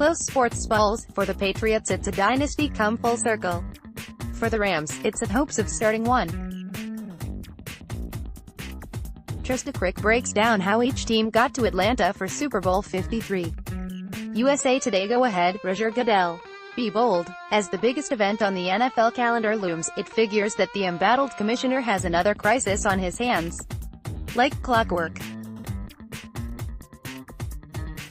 close SportsPulse. For the Patriots, it's a dynasty come full circle. For the Rams, it's the hopes of starting one. Trysta Krick breaks down how each team got to Atlanta for Super Bowl LIII. USA Today. Go ahead, Roger Goodell. Be bold. As the biggest event on the NFL calendar looms, it figures that the embattled commissioner has another crisis on his hands. Like clockwork.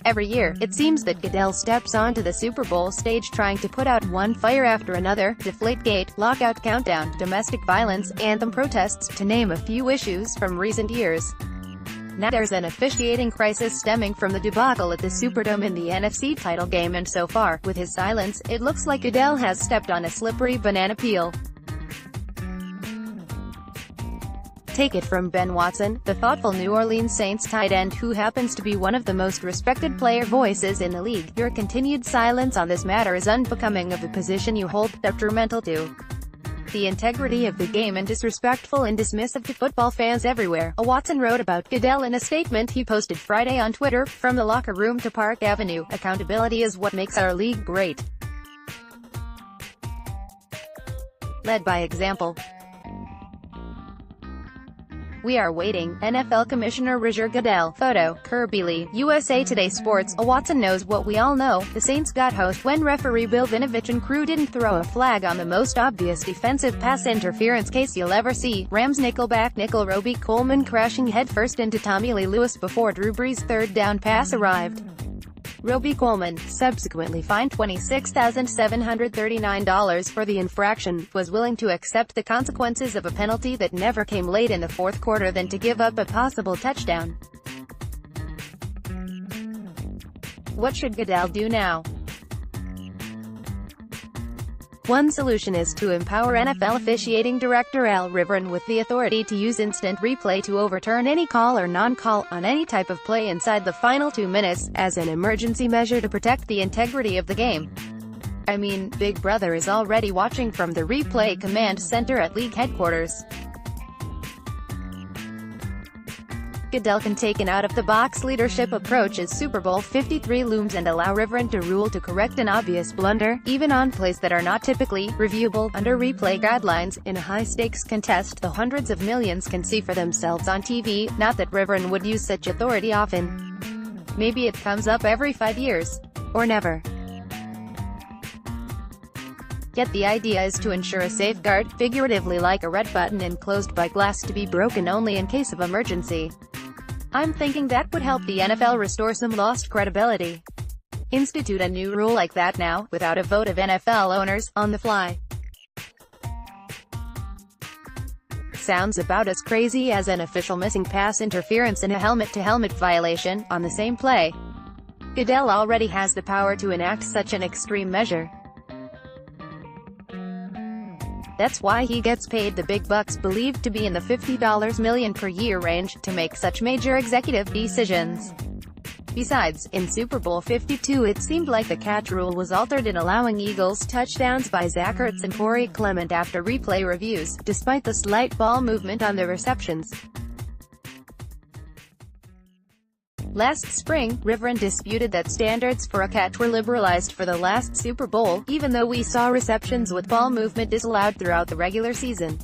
Every year, it seems that Goodell steps onto the Super Bowl stage trying to put out one fire after another: Deflategate, lockout countdown, domestic violence, anthem protests, to name a few issues from recent years. Now there's an officiating crisis stemming from the debacle at the Superdome in the NFC title game, and so far, with his silence, it looks like Goodell has stepped on a slippery banana peel. Take it from Ben Watson, the thoughtful New Orleans Saints tight end who happens to be one of the most respected player voices in the league. Your continued silence on this matter is unbecoming of the position you hold, detrimental to the integrity of the game, and disrespectful and dismissive to football fans everywhere. Watson wrote about Goodell in a statement he posted Friday on Twitter. From the locker room to Park Avenue, accountability is what makes our league great. Led by example. We are waiting. NFL Commissioner Roger Goodell. Photo, Kirby Lee, USA Today Sports. Watson knows what we all know. The Saints got hosed when referee Bill Vinovich and crew didn't throw a flag on the most obvious defensive pass interference case you'll ever see. Rams nickelback nickel Robbie Coleman crashing headfirst into Tommy Lee Lewis before Drew Brees' third down pass arrived. Robbie Coleman, subsequently fined $26,739 for the infraction, was willing to accept the consequences of a penalty that never came late in the fourth quarter than to give up a possible touchdown. What should Goodell do now? One solution is to empower NFL officiating director Al Rivera with the authority to use instant replay to overturn any call or non-call on any type of play inside the final 2 minutes, as an emergency measure to protect the integrity of the game. I mean, Big Brother is already watching from the replay command center at league headquarters. Goodell can take an out-of-the-box leadership approach as Super Bowl LIII looms and allow Rivera to rule to correct an obvious blunder, even on plays that are not typically reviewable under replay guidelines. In a high-stakes contest, the hundreds of millions can see for themselves on TV. Not that Rivera would use such authority often. Maybe it comes up every 5 years. Or never. Yet the idea is to ensure a safeguard, figuratively like a red button enclosed by glass to be broken only in case of emergency. I'm thinking that would help the NFL restore some lost credibility. Institute a new rule like that now, without a vote of NFL owners, on the fly. Sounds about as crazy as an official missing pass interference and a helmet-to-helmet violation, on the same play. Goodell already has the power to enact such an extreme measure. That's why he gets paid the big bucks, believed to be in the $50 million per year range, to make such major executive decisions. Besides, in Super Bowl LII it seemed like the catch rule was altered in allowing Eagles touchdowns by Zach Ertz and Corey Clement after replay reviews, despite the slight ball movement on the receptions. Last spring, Rivera disputed that standards for a catch were liberalized for the last Super Bowl, even though we saw receptions with ball movement disallowed throughout the regular season.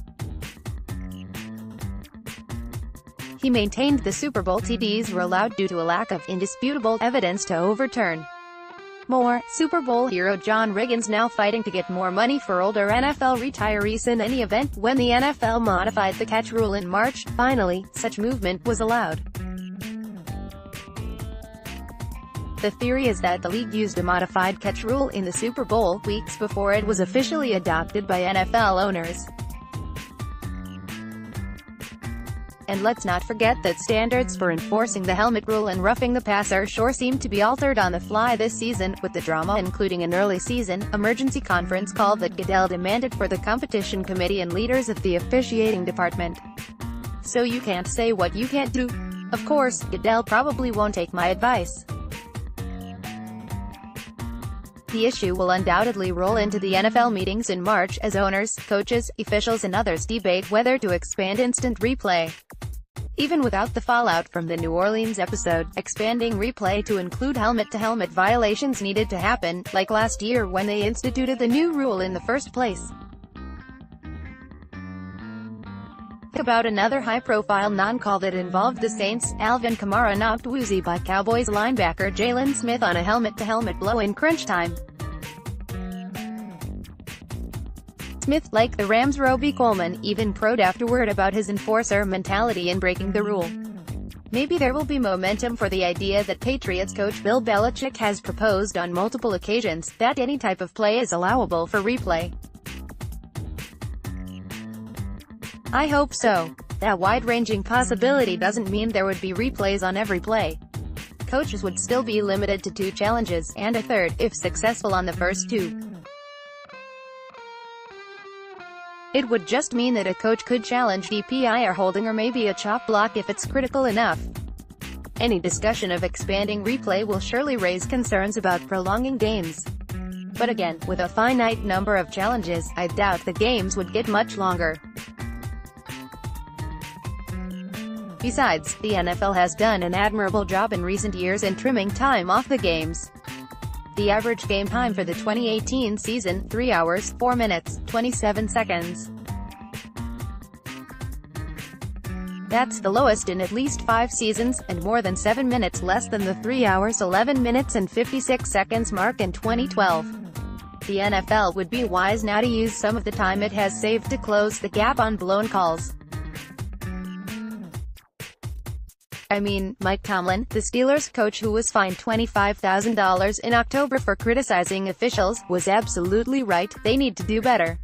He maintained the Super Bowl TDs were allowed due to a lack of indisputable evidence to overturn. More, Super Bowl hero John Riggins now fighting to get more money for older NFL retirees in any event. When the NFL modified the catch rule in March, finally, such movement was allowed. The theory is that the league used a modified catch rule in the Super Bowl, weeks before it was officially adopted by NFL owners. And let's not forget that standards for enforcing the helmet rule and roughing the passer sure seem to be altered on the fly this season, with the drama including an early season emergency conference call that Goodell demanded for the competition committee and leaders of the officiating department. So you can't say what you can't do. Of course, Goodell probably won't take my advice. The issue will undoubtedly roll into the NFL meetings in March, as owners, coaches, officials and others debate whether to expand instant replay. Even without the fallout from the New Orleans episode, expanding replay to include helmet-to-helmet violations needed to happen, like last year when they instituted the new rule in the first place. About another high-profile non-call that involved the Saints. Alvin Kamara knocked woozy by Cowboys linebacker Jalen Smith on a helmet-to-helmet blow in crunch time. Smith, like the Rams' Roby Coleman, even crowed afterward about his enforcer mentality in breaking the rule. Maybe there will be momentum for the idea that Patriots coach Bill Belichick has proposed on multiple occasions, that any type of play is allowable for replay. I hope so. That wide-ranging possibility doesn't mean there would be replays on every play. Coaches would still be limited to 2 challenges, and a third, if successful on the first 2. It would just mean that a coach could challenge DPI or holding or maybe a chop block if it's critical enough. Any discussion of expanding replay will surely raise concerns about prolonging games. But again, with a finite number of challenges, I doubt the games would get much longer. Besides, the NFL has done an admirable job in recent years in trimming time off the games. The average game time for the 2018 season, 3 hours, 4 minutes, 27 seconds. That's the lowest in at least 5 seasons, and more than 7 minutes less than the 3 hours 11 minutes and 56 seconds mark in 2012. The NFL would be wise now to use some of the time it has saved to close the gap on blown calls. I mean, Mike Tomlin, the Steelers coach who was fined $25,000 in October for criticizing officials, was absolutely right. They need to do better.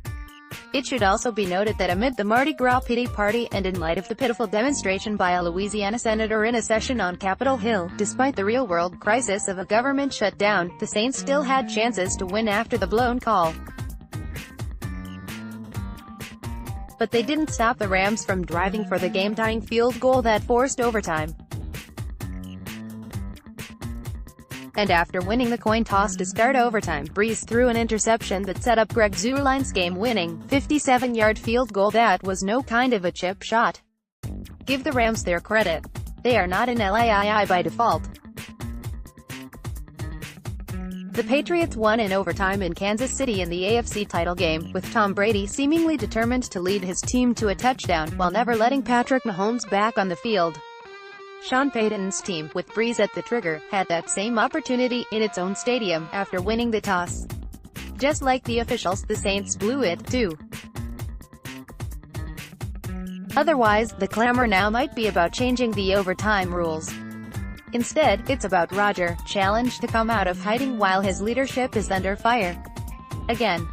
It should also be noted that amid the Mardi Gras pity party, and in light of the pitiful demonstration by a Louisiana senator in a session on Capitol Hill, despite the real-world crisis of a government shutdown, the Saints still had chances to win after the blown call. But they didn't stop the Rams from driving for the game-tying field goal that forced overtime. And after winning the coin toss to start overtime, Brees threw an interception that set up Greg Zuerlein's game-winning, 57-yard field goal that was no kind of a chip shot. Give the Rams their credit. They are not in LAII by default. The Patriots won in overtime in Kansas City in the AFC title game, with Tom Brady seemingly determined to lead his team to a touchdown, while never letting Patrick Mahomes back on the field. Sean Payton's team, with Brees at the trigger, had that same opportunity in its own stadium, after winning the toss. Just like the officials, the Saints blew it, too. Otherwise, the clamor now might be about changing the overtime rules. Instead, it's about Roger, challenged to come out of hiding while his leadership is under fire. Again,